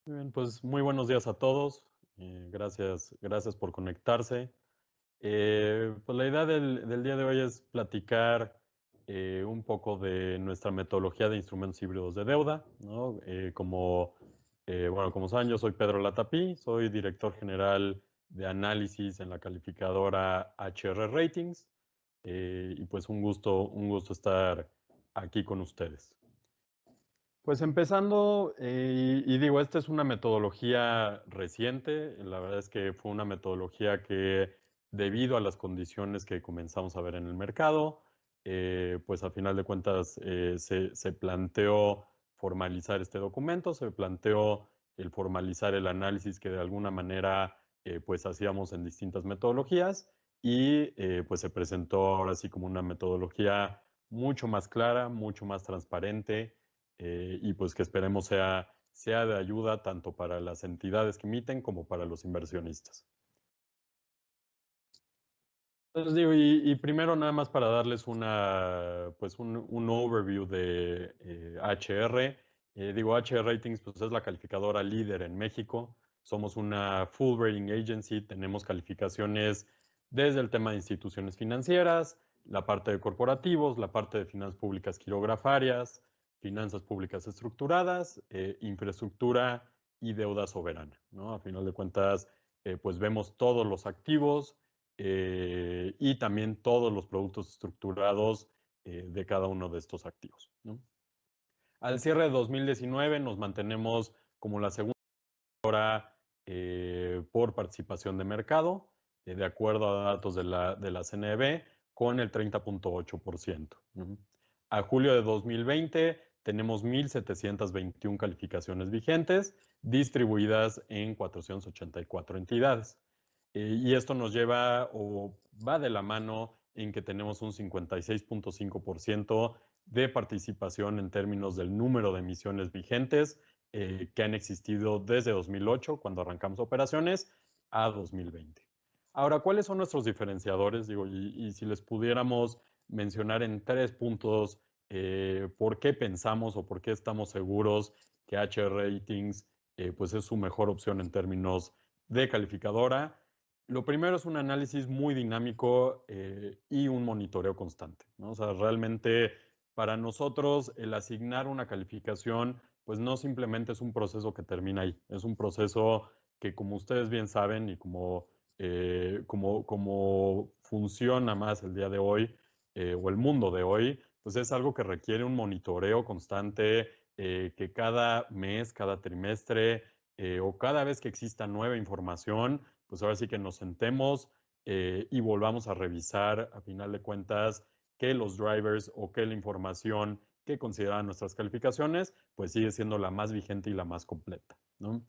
Muy bien, pues muy buenos días a todos. Gracias por conectarse. Pues la idea del día de hoy es platicar un poco de nuestra metodología de instrumentos híbridos de deuda, ¿no? Como saben, yo soy Pedro Latapí, soy director general de análisis en la calificadora HR Ratings, y pues un gusto estar aquí con ustedes. Pues empezando, y digo, esta es una metodología reciente, la verdad es que fue una metodología que debido a las condiciones que comenzamos a ver en el mercado, pues a final de cuentas se planteó formalizar este documento, se planteó el formalizar el análisis que de alguna manera pues hacíamos en distintas metodologías y pues se presentó ahora sí como una metodología mucho más clara, mucho más transparente, y pues que esperemos sea de ayuda tanto para las entidades que emiten como para los inversionistas. Entonces digo, y primero nada más para darles un overview de HR. Digo, HR Ratings pues es la calificadora líder en México. Somos una full rating agency, tenemos calificaciones desde el tema de instituciones financieras, la parte de corporativos, la parte de finanzas públicas quirografarias, finanzas públicas estructuradas, infraestructura y deuda soberana, ¿no? A final de cuentas, pues vemos todos los activos y también todos los productos estructurados de cada uno de estos activos, ¿no? Al cierre de 2019 nos mantenemos como la segunda por participación de mercado, de acuerdo a datos de la CNB, con el 30.8%. A julio de 2020 tenemos 1,721 calificaciones vigentes, distribuidas en 484 entidades. Y esto nos lleva o va de la mano en que tenemos un 56.5% de participación en términos del número de emisiones vigentes que han existido desde 2008, cuando arrancamos operaciones, a 2020. Ahora, ¿cuáles son nuestros diferenciadores? Digo, y si les pudiéramos mencionar en 3 puntos por qué pensamos o por qué estamos seguros que HR Ratings pues es su mejor opción en términos de calificadora. Lo primero es un análisis muy dinámico y un monitoreo constante, ¿no? O sea, realmente para nosotros el asignar una calificación, pues no simplemente es un proceso que termina ahí, es un proceso que como ustedes bien saben y como funciona más el día de hoy o el mundo de hoy, pues es algo que requiere un monitoreo constante, que cada mes, cada trimestre o cada vez que exista nueva información, pues ahora sí que nos sentemos y volvamos a revisar, a final de cuentas, que los drivers o que la información que consideran nuestras calificaciones, pues sigue siendo la más vigente y la más completa, ¿no?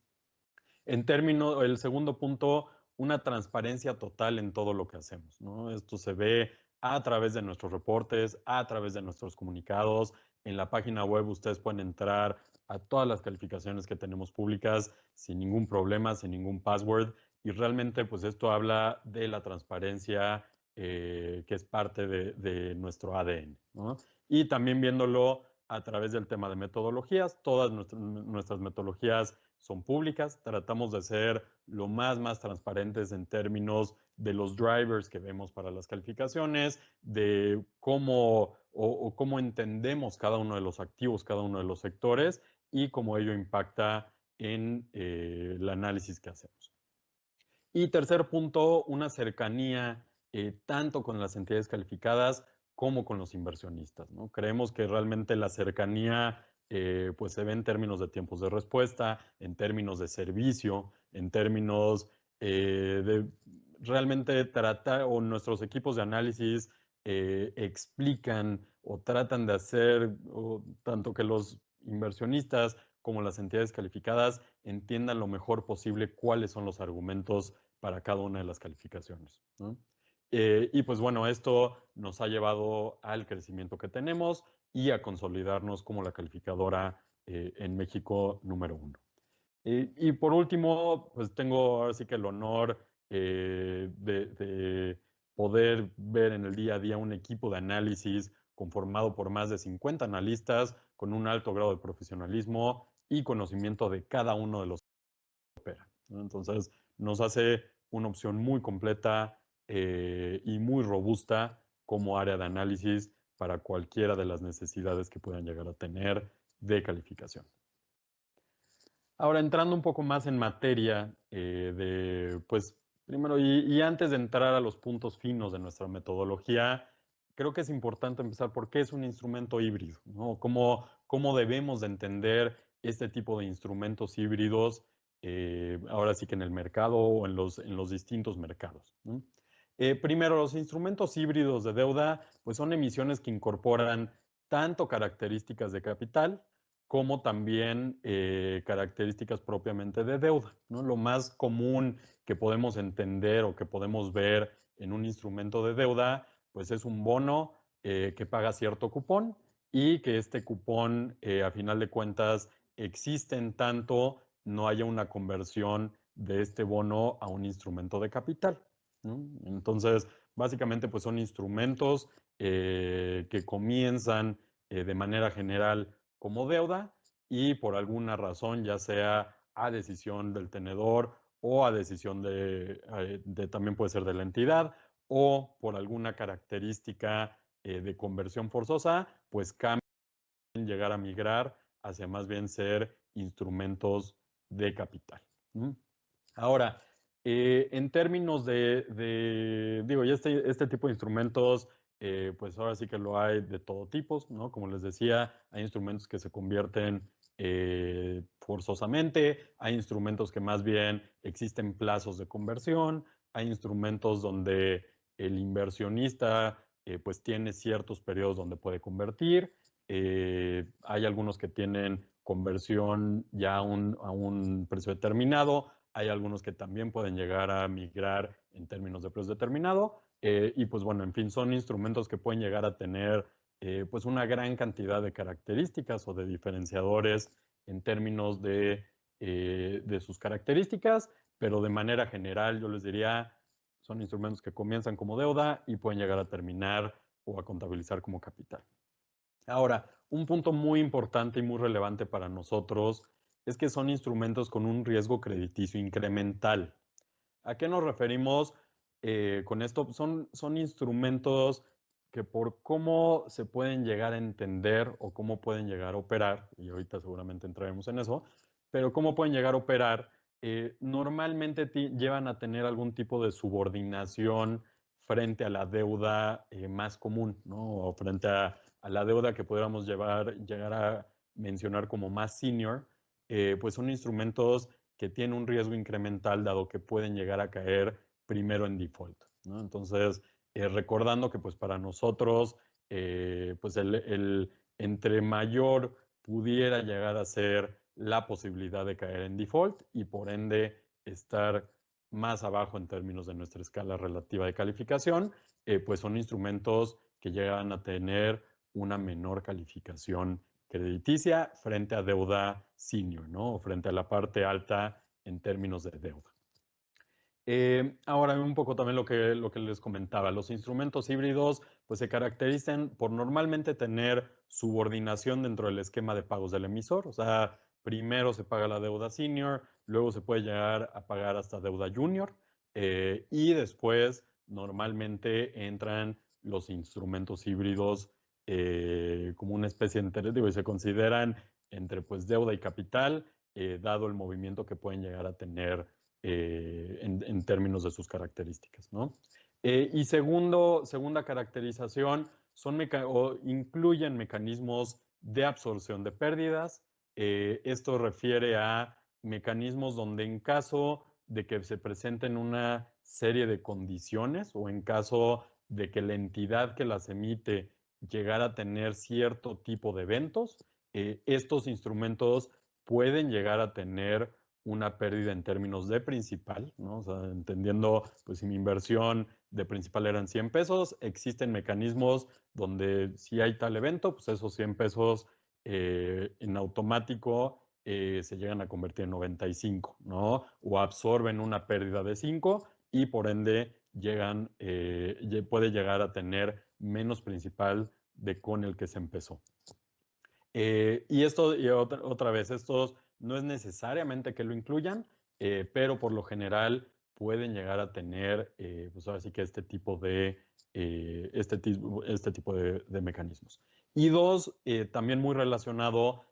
En términos, el segundo punto, una transparencia total en todo lo que hacemos, ¿no? Esto se ve a través de nuestros reportes, a través de nuestros comunicados. En la página web ustedes pueden entrar a todas las calificaciones que tenemos públicas sin ningún problema, sin ningún password. Y realmente, pues esto habla de la transparencia que es parte de nuestro ADN, ¿no? Y también viéndolo a través del tema de metodologías, todas nuestras metodologías son públicas, tratamos de ser lo más transparentes en términos de los drivers que vemos para las calificaciones, de cómo entendemos cada uno de los activos, cada uno de los sectores y cómo ello impacta en el análisis que hacemos. Y tercer punto, una cercanía tanto con las entidades calificadas como con los inversionistas, ¿no? Creemos que realmente la cercanía pues se ve en términos de tiempos de respuesta, en términos de servicio, en términos de realmente tratar, o nuestros equipos de análisis explican o tratan de hacer, tanto que los inversionistas como las entidades calificadas entiendan lo mejor posible cuáles son los argumentos para cada una de las calificaciones, ¿no? Y pues bueno, esto nos ha llevado al crecimiento que tenemos y a consolidarnos como la calificadora en México número 1. Y por último, pues tengo ahora sí que el honor de poder ver en el día a día un equipo de análisis conformado por más de 50 analistas con un alto grado de profesionalismo y conocimiento de cada uno de los ¿no? Entonces, nos hace una opción muy completa y muy robusta como área de análisis para cualquiera de las necesidades que puedan llegar a tener de calificación. Ahora, entrando un poco más en materia pues, primero, y antes de entrar a los puntos finos de nuestra metodología, creo que es importante empezar por qué es un instrumento híbrido, ¿no? ¿Cómo debemos de entender este tipo de instrumentos híbridos, ahora sí que en el mercado o en los distintos mercados, ¿no? Primero, los instrumentos híbridos de deuda, pues son emisiones que incorporan tanto características de capital, como también características propiamente de deuda, ¿no? Lo más común que podemos entender o que podemos ver en un instrumento de deuda, pues es un bono que paga cierto cupón y que este cupón, a final de cuentas, existe en tanto no haya una conversión de este bono a un instrumento de capital, ¿no? Entonces, básicamente, pues son instrumentos que comienzan de manera general como deuda y por alguna razón, ya sea a decisión del tenedor o a decisión también puede ser de la entidad o por alguna característica de conversión forzosa, pues cambian, llegar a migrar hacia más bien ser instrumentos de capital. ¿Mm? Ahora, en términos digo, y este tipo de instrumentos, pues ahora sí que lo hay de todo tipo, ¿no? Como les decía, hay instrumentos que se convierten forzosamente, hay instrumentos que más bien existen plazos de conversión, hay instrumentos donde el inversionista pues tiene ciertos periodos donde puede convertir, hay algunos que tienen conversión ya a un precio determinado, hay algunos que también pueden llegar a migrar en términos de precio determinado. Y pues bueno, en fin, son instrumentos que pueden llegar a tener pues una gran cantidad de características o de diferenciadores en términos de sus características, pero de manera general yo les diría, son instrumentos que comienzan como deuda y pueden llegar a terminar o a contabilizar como capital. Ahora, un punto muy importante y muy relevante para nosotros es que son instrumentos con un riesgo crediticio incremental. ¿A qué nos referimos con esto? Son instrumentos que por cómo se pueden llegar a entender o cómo pueden llegar a operar, y ahorita seguramente entraremos en eso, pero cómo pueden llegar a operar, normalmente llevan a tener algún tipo de subordinación frente a la deuda más común, ¿no? O frente a la deuda que pudiéramos llegar a mencionar como más senior, pues son instrumentos que tienen un riesgo incremental dado que pueden llegar a caer primero en default, ¿no? Entonces, recordando que pues para nosotros, pues entre mayor pudiera llegar a ser la posibilidad de caer en default y por ende estar más abajo en términos de nuestra escala relativa de calificación, pues son instrumentos que llegan a tener una menor calificación crediticia frente a deuda senior, ¿no? O frente a la parte alta en términos de deuda. Ahora un poco también lo que les comentaba, los instrumentos híbridos pues se caracterizan por normalmente tener subordinación dentro del esquema de pagos del emisor, o sea, primero se paga la deuda senior, luego se puede llegar a pagar hasta deuda junior y después normalmente entran los instrumentos híbridos como una especie de, digo, y se consideran entre pues deuda y capital, dado el movimiento que pueden llegar a tener en términos de sus características, ¿no? Y segunda caracterización, incluyen mecanismos de absorción de pérdidas. Esto refiere a mecanismos donde en caso de que se presenten una serie de condiciones o en caso de que la entidad que las emite llegara a tener cierto tipo de eventos, estos instrumentos pueden llegar a tener una pérdida en términos de principal, ¿no? O sea, entendiendo, pues si mi inversión de principal eran 100 pesos, existen mecanismos donde si hay tal evento, pues esos 100 pesos en automático se llegan a convertir en 95, ¿no? O absorben una pérdida de 5 y por ende puede llegar a tener menos principal de con el que se empezó. Y otra vez, estos no es necesariamente que lo incluyan, pero por lo general pueden llegar a tener, pues ahora sí que este tipo de mecanismos. Y dos, también muy relacionado,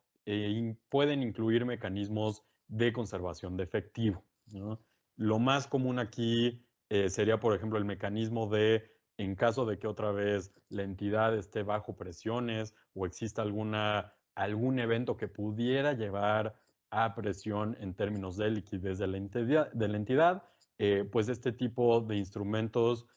pueden incluir mecanismos de conservación de efectivo, ¿no? Lo más común aquí sería, por ejemplo, el mecanismo de, en caso de que otra vez la entidad esté bajo presiones o exista algún evento que pudiera llevar a presión en términos de liquidez de la entidad, pues este tipo de instrumentos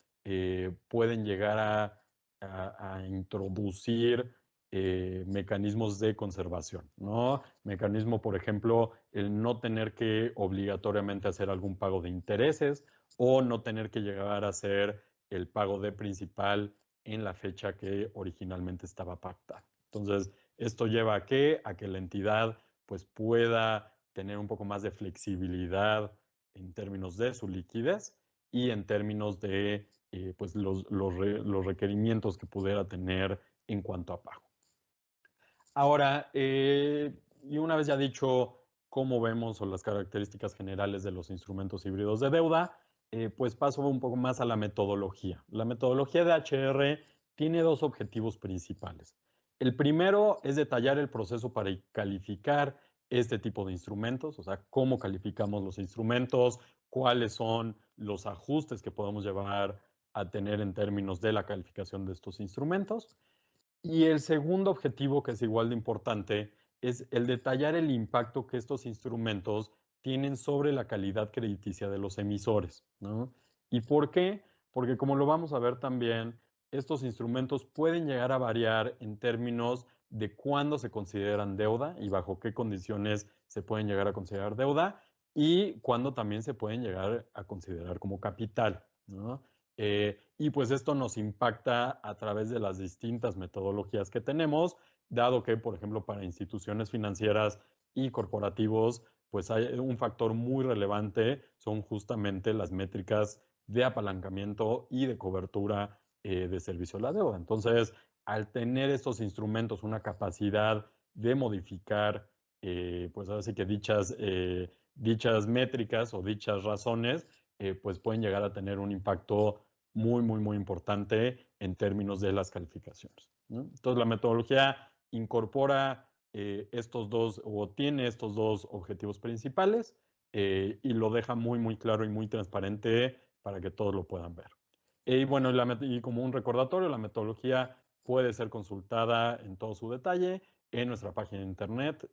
pueden llegar a introducir mecanismos de conservación, ¿no? Mecanismo, por ejemplo, el no tener que obligatoriamente hacer algún pago de intereses o no tener que llegar a hacer el pago de principal en la fecha que originalmente estaba pactada. Entonces, esto lleva a que la entidad pues pueda tener un poco más de flexibilidad en términos de su liquidez y en términos de pues los requerimientos que pudiera tener en cuanto a pago. Ahora, y una vez ya dicho cómo vemos o las características generales de los instrumentos híbridos de deuda, pues paso un poco más a la metodología. La metodología de HR tiene dos objetivos principales. El primero es detallar el proceso para calificar este tipo de instrumentos, o sea, cómo calificamos los instrumentos, cuáles son los ajustes que podemos llevar a tener en términos de la calificación de estos instrumentos. Y el segundo objetivo, que es igual de importante, es el detallar el impacto que estos instrumentos tienen sobre la calidad crediticia de los emisores, ¿no? ¿Y por qué? Porque como lo vamos a ver también, estos instrumentos pueden llegar a variar en términos de cuándo se consideran deuda y bajo qué condiciones se pueden llegar a considerar deuda y cuándo también se pueden llegar a considerar como capital, ¿no? Y pues esto nos impacta a través de las distintas metodologías que tenemos, dado que, por ejemplo, para instituciones financieras y corporativos, pues hay un factor muy relevante, son justamente las métricas de apalancamiento y de cobertura de servicio a la deuda. Entonces, al tener estos instrumentos una capacidad de modificar, pues ahora sí que dichas métricas o dichas razones, pues pueden llegar a tener un impacto muy importante en términos de las calificaciones, ¿no? Entonces, la metodología incorpora estos dos o tiene estos dos objetivos principales y lo deja muy claro y muy transparente para que todos lo puedan ver. Y bueno, y como un recordatorio, la metodología puede ser consultada en todo su detalle en nuestra página de internet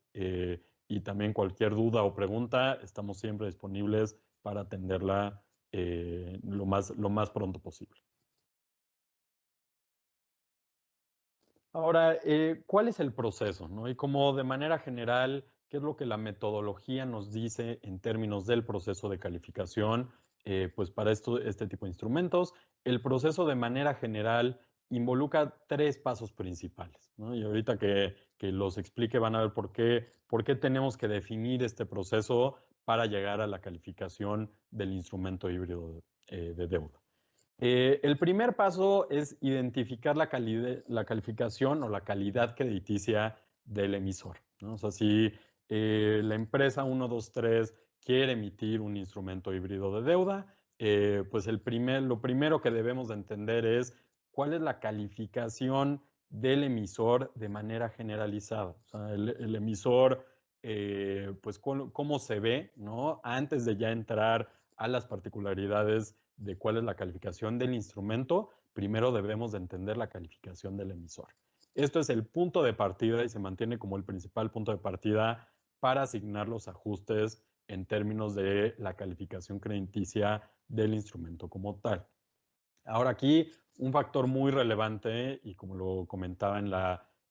y también cualquier duda o pregunta, estamos siempre disponibles para atenderla lo más pronto posible. Ahora, ¿cuál es el proceso, no? Y como de manera general, ¿qué es lo que la metodología nos dice en términos del proceso de calificación? Pues para este tipo de instrumentos, el proceso de manera general involucra tres pasos principales, ¿no? Y ahorita que los explique van a ver por qué tenemos que definir este proceso para llegar a la calificación del instrumento híbrido de deuda. El primer paso es identificar la calificación o la calidad crediticia del emisor, ¿no? O sea, si la empresa 123 quiere emitir un instrumento híbrido de deuda, pues lo primero que debemos de entender es cuál es la calificación del emisor de manera generalizada. O sea, el emisor, pues cómo se ve, ¿no? Antes de ya entrar a las particularidades de cuál es la calificación del instrumento, primero debemos de entender la calificación del emisor. Esto es el punto de partida y se mantiene como el principal punto de partida para asignar los ajustes en términos de la calificación crediticia del instrumento como tal. Ahora aquí, un factor muy relevante, y como lo comentaba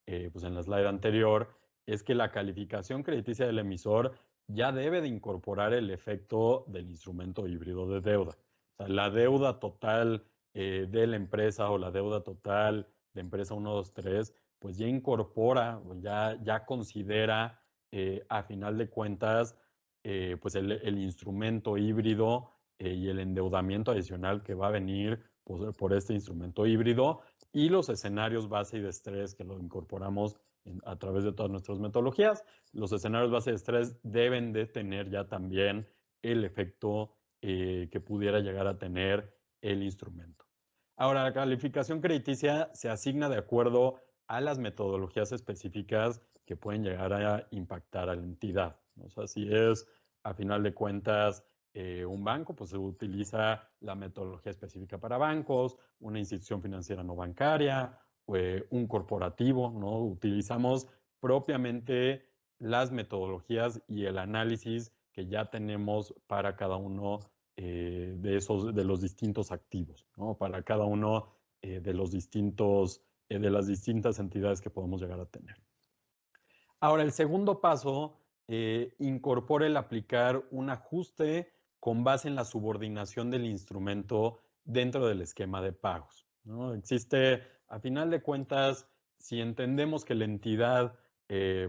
pues en la slide anterior, es que la calificación crediticia del emisor ya debe de incorporar el efecto del instrumento híbrido de deuda. O sea, la deuda total de la empresa o la deuda total de empresa 123, pues ya incorpora o ya considera a final de cuentas pues el instrumento híbrido y el endeudamiento adicional que va a venir por este instrumento híbrido y los escenarios base y de estrés que lo incorporamos a través de todas nuestras metodologías. Los escenarios base de estrés deben de tener ya también el efecto que pudiera llegar a tener el instrumento. Ahora, la calificación crediticia se asigna de acuerdo a las metodologías específicas que pueden llegar a impactar a la entidad. O sea, si es, a final de cuentas, un banco, pues se utiliza la metodología específica para bancos, una institución financiera no bancaria, un corporativo, ¿no? Utilizamos propiamente las metodologías y el análisis que ya tenemos para cada uno de los distintos activos, ¿no? Para cada uno de los distintos, de las distintas entidades que podemos llegar a tener. Ahora, el segundo paso incorpora el aplicar un ajuste con base en la subordinación del instrumento dentro del esquema de pagos, ¿no? Existe, a final de cuentas, si entendemos que la entidad,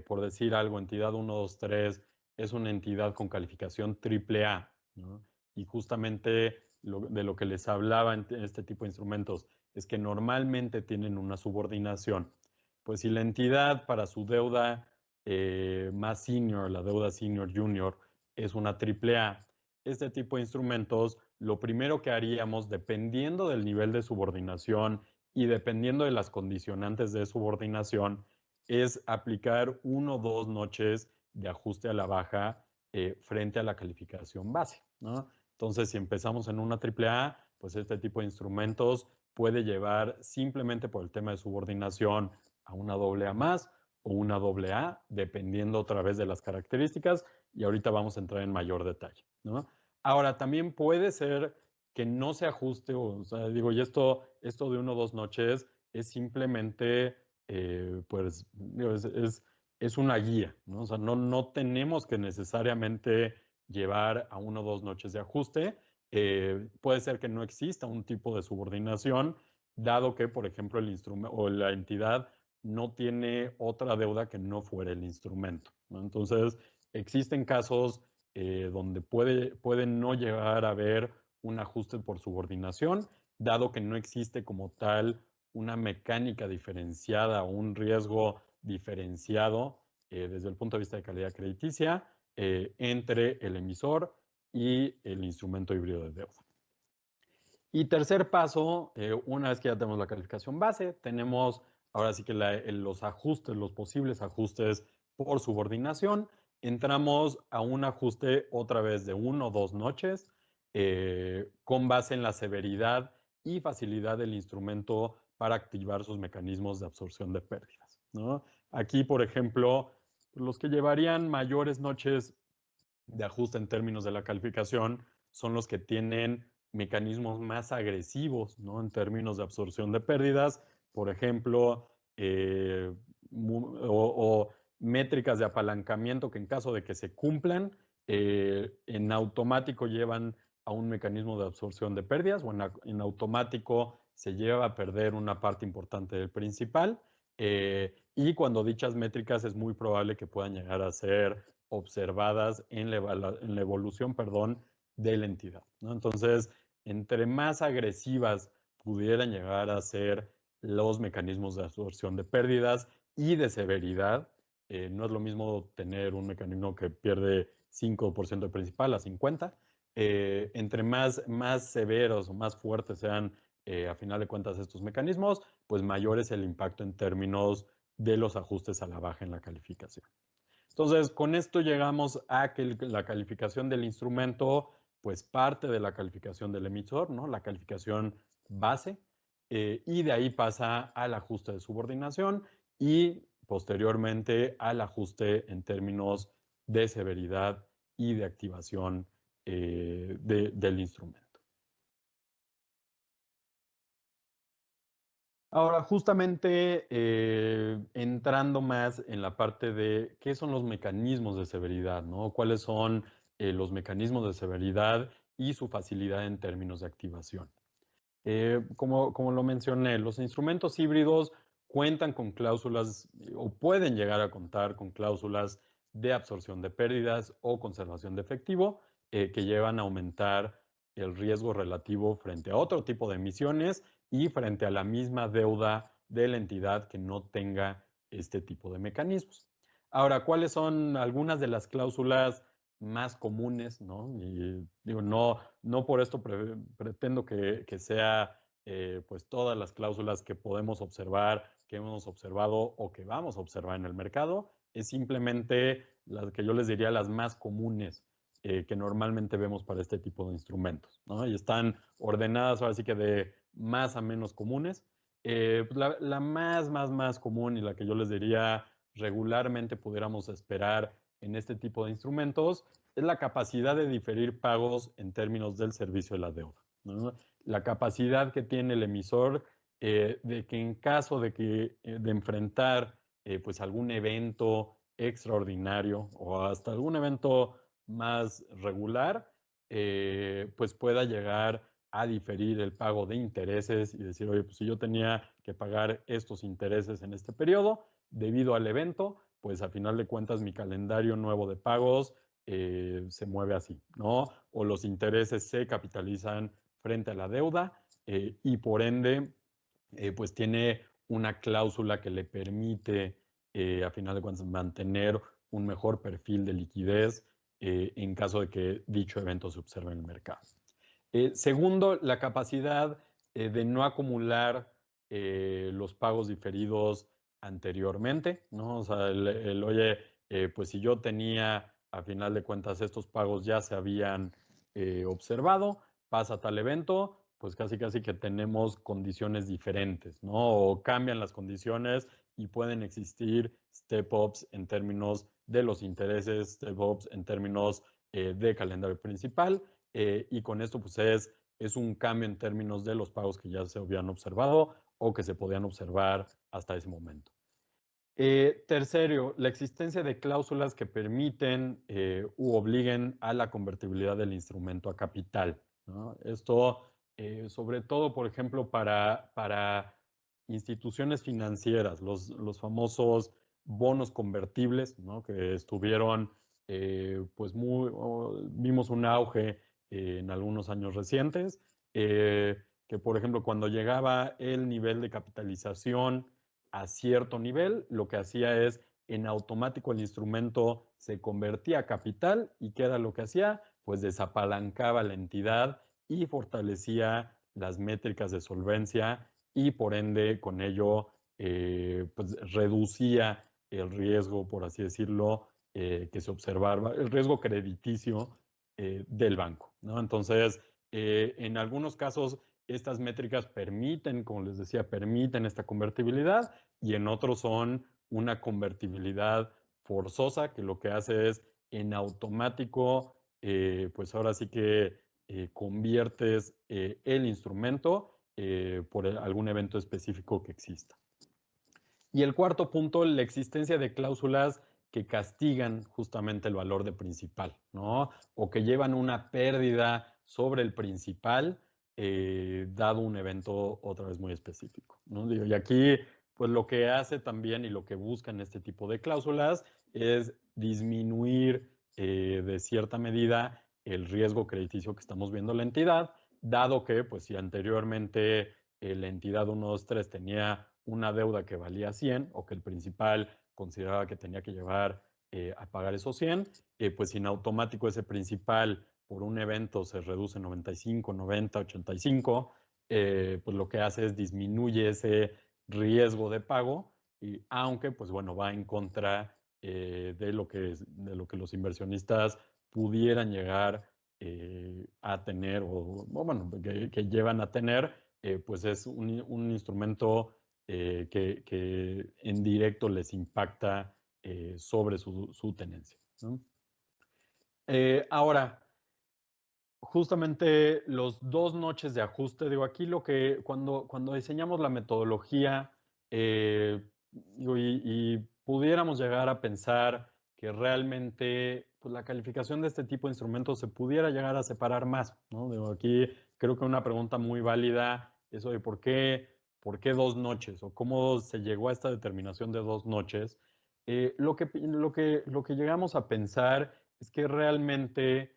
por decir algo, entidad 1, 2, 3, es una entidad con calificación AAA, ¿no? Y justamente de lo que les hablaba en este tipo de instrumentos es que normalmente tienen una subordinación. Pues si la entidad para su deuda más senior, la deuda senior junior, es una AAA. Este tipo de instrumentos, lo primero que haríamos, dependiendo del nivel de subordinación y dependiendo de las condicionantes de subordinación, es aplicar 1 o 2 noches de ajuste a la baja frente a la calificación base, ¿no? Entonces, si empezamos en una AAA, pues este tipo de instrumentos puede llevar simplemente por el tema de subordinación a una AA más o una AA, dependiendo otra vez de las características, y ahorita vamos a entrar en mayor detalle, ¿no? Ahora, también puede ser que no se ajuste, o sea, digo, y esto de 1 o 2 noches es simplemente, pues, digo, es una guía, ¿no? O sea, no tenemos que necesariamente llevar a 1 o 2 noches de ajuste. Puede ser que no exista un tipo de subordinación, dado que, por ejemplo, el instrumento o la entidad no tiene otra deuda que no fuera el instrumento, ¿no? Entonces, existen casos donde puede no llegar a haber un ajuste por subordinación, dado que no existe como tal una mecánica diferenciada o un riesgo diferenciado desde el punto de vista de calidad crediticia entre el emisor y el instrumento híbrido de deuda. Y tercer paso, una vez que ya tenemos la calificación base, tenemos ahora sí que los ajustes, los posibles ajustes por subordinación. Entramos a un ajuste otra vez de 1 o 2 noches con base en la severidad y facilidad del instrumento para activar sus mecanismos de absorción de pérdidas, ¿no? Aquí, por ejemplo, los que llevarían mayores noches de ajuste en términos de la calificación son los que tienen mecanismos más agresivos, ¿no? En términos de absorción de pérdidas, por ejemplo, o métricas de apalancamiento que en caso de que se cumplan, en automático llevan a un mecanismo de absorción de pérdidas o en automático se lleva a perder una parte importante del principal. Y cuando dichas métricas es muy probable que puedan llegar a ser observadas en la evolución, perdón, de la entidad, ¿no? Entonces, entre más agresivas pudieran llegar a ser los mecanismos de absorción de pérdidas y de severidad, no es lo mismo tener un mecanismo que pierde 5% de principal a 50. Entre más severos o más fuertes sean, a final de cuentas, estos mecanismos, pues mayor es el impacto en términos de los ajustes a la baja en la calificación. Entonces, con esto llegamos a que la calificación del instrumento, pues parte de la calificación del emisor, ¿no? La calificación base, y de ahí pasa al ajuste de subordinación y posteriormente al ajuste en términos de severidad y de activación del instrumento. Ahora, justamente entrando más en la parte de qué son los mecanismos de severidad, ¿no? ¿Cuáles son los mecanismos de severidad y su facilidad en términos de activación? Como lo mencioné, los instrumentos híbridos cuentan con cláusulas o pueden llegar a contar con cláusulas de absorción de pérdidas o conservación de efectivo que llevan a aumentar el riesgo relativo frente a otro tipo de emisiones y frente a la misma deuda de la entidad que no tenga este tipo de mecanismos. Ahora, ¿cuáles son algunas de las cláusulas más comunes, ¿no? Y digo, no por esto pretendo que sea pues todas las cláusulas que podemos observar, que hemos observado o que vamos a observar en el mercado, es simplemente las que yo les diría las más comunes que normalmente vemos para este tipo de instrumentos, ¿no? Y están ordenadas ahora sí que de más a menos comunes. Pues la más común y la que yo les diría regularmente pudiéramos esperar en este tipo de instrumentos es la capacidad de diferir pagos en términos del servicio de la deuda, ¿no? La capacidad que tiene el emisor de que en caso de enfrentar pues algún evento extraordinario o hasta algún evento más regular, pues pueda llegar a diferir el pago de intereses y decir, oye, pues si yo tenía que pagar estos intereses en este periodo, debido al evento, pues a final de cuentas mi calendario nuevo de pagos se mueve así, ¿no? O los intereses se capitalizan frente a la deuda y por ende, pues tiene una cláusula que le permite, a final de cuentas, mantener un mejor perfil de liquidez en caso de que dicho evento se observe en el mercado. Segundo, la capacidad de no acumular los pagos diferidos anteriormente, ¿no? O sea, oye, pues si yo tenía, a final de cuentas, estos pagos ya se habían observado, pasa tal evento, pues casi que tenemos condiciones diferentes, ¿no? O cambian las condiciones y pueden existir step-ups en términos de los intereses, step-ups en términos de calendario principal, y con esto pues es un cambio en términos de los pagos que ya se habían observado o que se podían observar hasta ese momento. Tercero, la existencia de cláusulas que permiten u obliguen a la convertibilidad del instrumento a capital, ¿no? Esto, sobre todo, por ejemplo, para instituciones financieras, los famosos bonos convertibles, ¿no? Que estuvieron, pues vimos un auge en algunos años recientes, que por ejemplo, cuando llegaba el nivel de capitalización a cierto nivel, lo que hacía es en automático el instrumento se convertía a capital y ¿qué era lo que hacía? Pues desapalancaba la entidad y fortalecía las métricas de solvencia y por ende con ello pues reducía el riesgo, por así decirlo, que se observaba, el riesgo crediticio del banco, ¿no? Entonces, en algunos casos estas métricas permiten, como les decía, permiten esta convertibilidad y en otros son una convertibilidad forzosa que lo que hace es en automático, pues ahora sí que conviertes el instrumento por algún evento específico que exista. Y el cuarto punto, la existencia de cláusulas que castigan justamente el valor de principal, ¿no? O que llevan una pérdida sobre el principal, dado un evento otra vez muy específico, ¿no? Y aquí, pues lo que hace también y lo que busca en este tipo de cláusulas es disminuir de cierta medida el riesgo crediticio que estamos viendo en la entidad, dado que, pues si anteriormente la entidad 123 tenía una deuda que valía 100 o que el principal consideraba que tenía que llevar a pagar esos 100, pues en automático ese principal por un evento se reduce 95, 90, 85, pues lo que hace es disminuye ese riesgo de pago, y aunque pues bueno, va en contra de lo que los inversionistas pudieran llegar a tener o bueno, que llevan a tener, pues es un instrumento que en directo les impacta sobre su tenencia, ¿no? Ahora, justamente los 2 noches de ajuste, digo, aquí lo que cuando diseñamos la metodología digo, y pudiéramos llegar a pensar que realmente pues, la calificación de este tipo de instrumentos se pudiera llegar a separar más, ¿no? Digo, aquí creo que una pregunta muy válida es, oye, ¿por qué 2 noches? ¿O cómo se llegó a esta determinación de 2 noches? Lo que llegamos a pensar es que realmente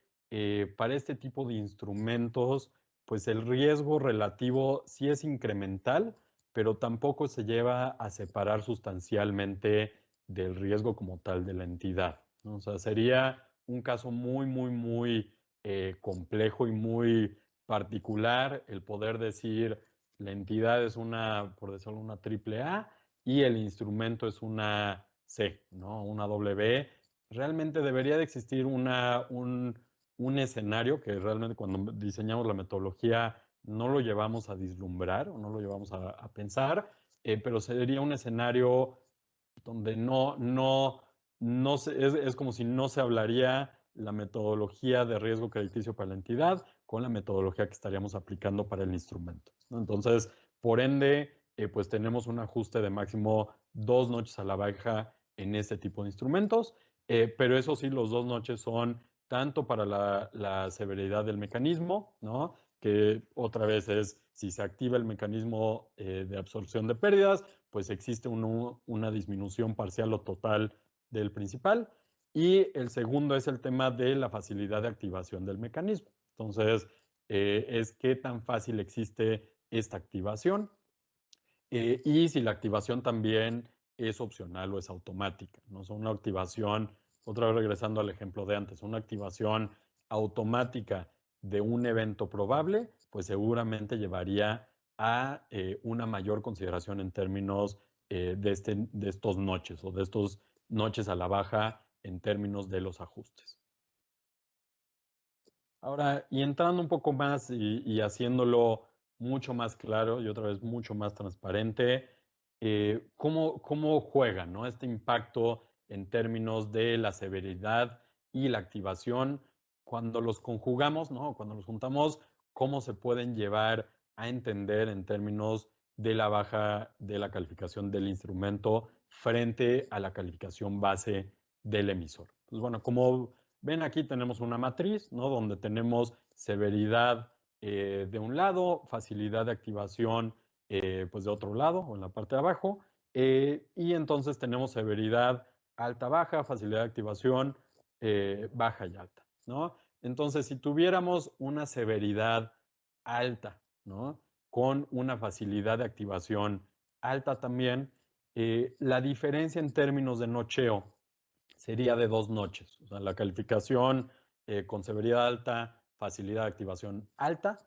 para este tipo de instrumentos, pues el riesgo relativo sí es incremental, pero tampoco se lleva a separar sustancialmente del riesgo como tal de la entidad, ¿no? O sea, sería un caso muy, muy, muy complejo y muy particular el poder decir la entidad es una, por decirlo, una triple A y el instrumento es una C, ¿no? Una W. Realmente debería de existir un escenario que realmente cuando diseñamos la metodología no lo llevamos a vislumbrar o no lo llevamos a pensar, pero sería un escenario donde es como si no se hablaría la metodología de riesgo crediticio para la entidad con la metodología que estaríamos aplicando para el instrumento, ¿no? Entonces, por ende, pues tenemos un ajuste de máximo 2 noches a la baja en este tipo de instrumentos, pero eso sí, los 2 noches son tanto para la severidad del mecanismo, ¿no? Que otra vez es, si se activa el mecanismo de absorción de pérdidas, pues existe una disminución parcial o total del principal. Y el segundo es el tema de la facilidad de activación del mecanismo. Entonces, es qué tan fácil existe esta activación y si la activación también es opcional o es automática, ¿no? O sea, una activación, otra vez regresando al ejemplo de antes, una activación automática de un evento probable, pues seguramente llevaría a una mayor consideración en términos de estos noches o de estos noches a la baja en términos de los ajustes. Ahora, y entrando un poco más y haciéndolo mucho más claro y otra vez mucho más transparente, ¿cómo juega, ¿no? Este impacto en términos de la severidad y la activación cuando los conjugamos, ¿no? Cuando los juntamos, ¿cómo se pueden llevar a entender en términos de la baja de la calificación del instrumento frente a la calificación base del emisor? Pues bueno, como ven, aquí tenemos una matriz, ¿no? Donde tenemos severidad de un lado, facilidad de activación pues de otro lado o en la parte de abajo. Y entonces tenemos severidad alta-baja, facilidad de activación baja y alta, ¿no? Entonces, si tuviéramos una severidad alta, ¿no? Con una facilidad de activación alta también, la diferencia en términos de nocheo sería de 2 noches. O sea, la calificación con severidad alta, facilidad de activación alta,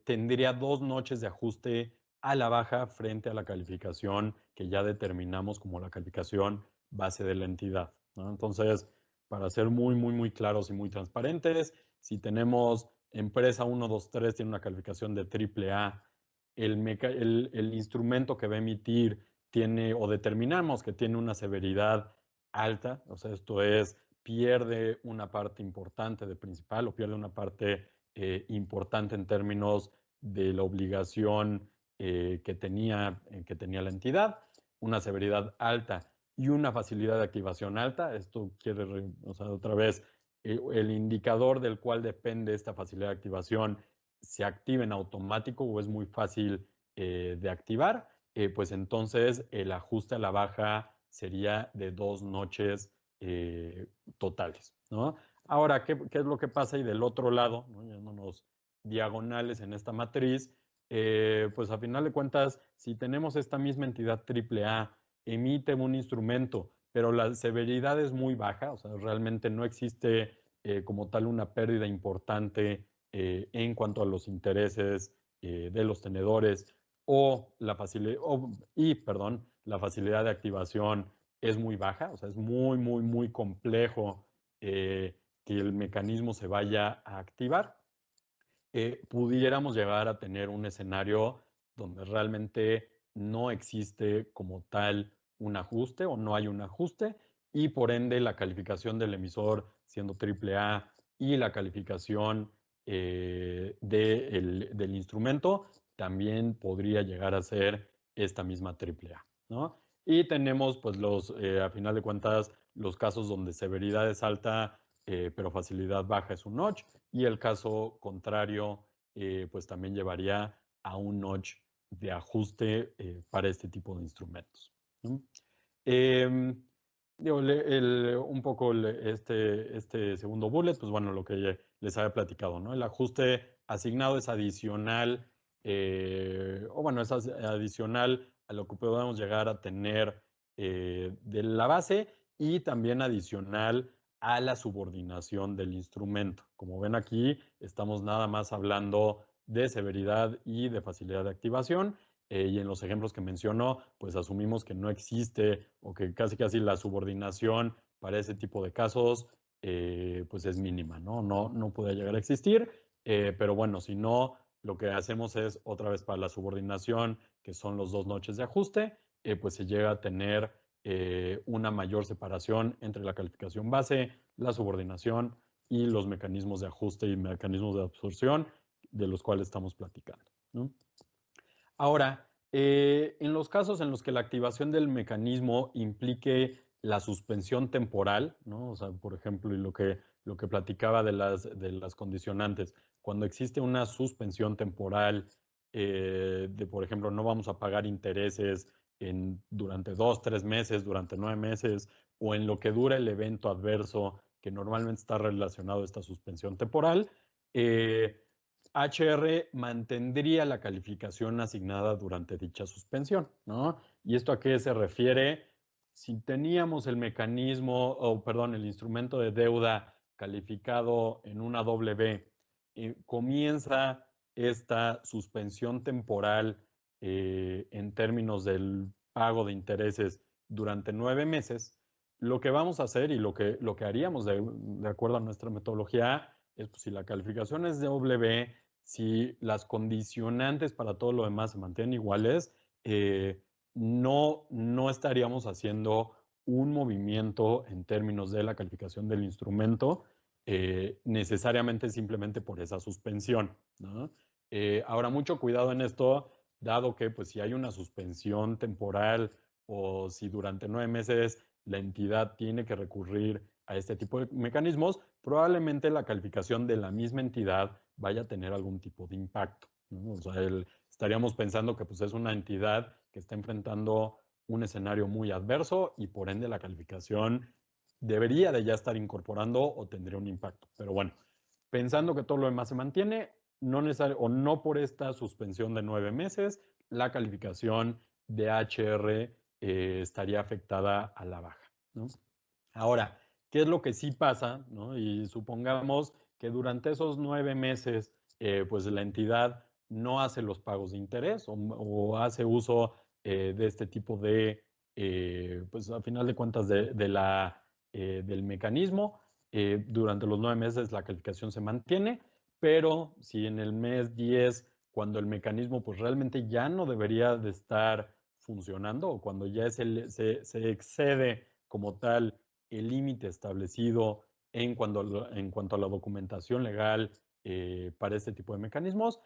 tendría 2 noches de ajuste a la baja frente a la calificación que ya determinamos como la calificación base de la entidad, ¿no? Entonces, para ser muy, muy, muy claros y muy transparentes, si tenemos empresa 1, 2, 3, tiene una calificación de triple A, el instrumento que va a emitir tiene, o determinamos que tiene una severidad alta, o sea, esto es, pierde una parte importante de principal o pierde una parte importante en términos de la obligación que tenía la entidad, una severidad alta y una facilidad de activación alta. Esto quiere, o sea, otra vez, el indicador del cual depende esta facilidad de activación se activa en automático o es muy fácil de activar, pues entonces el ajuste a la baja sería de 2 noches totales, ¿no? Ahora, ¿qué es lo que pasa? Y del otro lado, ¿no? Yéndonos diagonales en esta matriz, pues a final de cuentas, si tenemos esta misma entidad AAA, emite un instrumento, pero la severidad es muy baja, o sea, realmente no existe como tal una pérdida importante en cuanto a los intereses de los tenedores o la facilidad, perdón, la facilidad de activación es muy baja, o sea, es muy, muy, muy complejo que el mecanismo se vaya a activar, pudiéramos llegar a tener un escenario donde realmente no existe como tal un ajuste o no hay un ajuste y por ende la calificación del emisor siendo AAA y la calificación del instrumento también podría llegar a ser esta misma AAA, ¿no? Y tenemos, pues, a final de cuentas, los casos donde severidad es alta, pero facilidad baja es un notch, y el caso contrario, pues también llevaría a un notch de ajuste para este tipo de instrumentos, ¿no? Em, Digo, un poco este segundo bullet, pues bueno, lo que les había platicado, ¿no? El ajuste asignado es adicional, o bueno, es adicional a lo que podamos llegar a tener de la base y también adicional a la subordinación del instrumento. Como ven aquí, estamos nada más hablando de severidad y de facilidad de activación. Y en los ejemplos que menciono, pues asumimos que no existe o que casi casi la subordinación para ese tipo de casos pues es mínima, ¿no? No puede llegar a existir. Pero bueno, si no, lo que hacemos es otra vez para la subordinación, que son los 2 noches de ajuste, pues se llega a tener una mayor separación entre la calificación base, la subordinación y los mecanismos de ajuste y mecanismos de absorción de los cuales estamos platicando, ¿no? Ahora, en los casos en los que la activación del mecanismo implique la suspensión temporal, ¿no? O sea, por ejemplo, y lo que platicaba de las condicionantes, cuando existe una suspensión temporal de, por ejemplo, no vamos a pagar intereses durante 2, 3 meses, durante 9 meses, o en lo que dura el evento adverso que normalmente está relacionado a esta suspensión temporal, HR mantendría la calificación asignada durante dicha suspensión, ¿no? ¿Y esto a qué se refiere? Si teníamos el mecanismo, o perdón, el instrumento de deuda calificado en una W, comienza esta suspensión temporal en términos del pago de intereses durante 9 meses, lo que vamos a hacer y lo que haríamos de acuerdo a nuestra metodología es, pues, si la calificación es de W, si las condicionantes para todo lo demás se mantienen iguales, no estaríamos haciendo un movimiento en términos de la calificación del instrumento, necesariamente simplemente por esa suspensión, ¿no? Ahora, mucho cuidado en esto, dado que pues, si hay una suspensión temporal o si durante 9 meses la entidad tiene que recurrir a este tipo de mecanismos, probablemente la calificación de la misma entidad vaya a tener algún tipo de impacto, ¿no? O sea, estaríamos pensando que pues, es una entidad que está enfrentando un escenario muy adverso y por ende la calificación debería de ya estar incorporando o tendría un impacto. Pero bueno, pensando que todo lo demás se mantiene, no o no por esta suspensión de 9 meses, la calificación de HR estaría afectada a la baja, ¿no? Ahora, ¿qué es lo que sí pasa, ¿no? Y supongamos que durante esos 9 meses, pues la entidad no hace los pagos de interés o hace uso de este tipo de, pues a final de cuentas, del mecanismo. Durante los 9 meses la calificación se mantiene, pero si en el mes 10, cuando el mecanismo pues realmente ya no debería de estar funcionando o cuando ya se excede como tal el límite establecido en cuanto a la documentación legal para este tipo de mecanismos,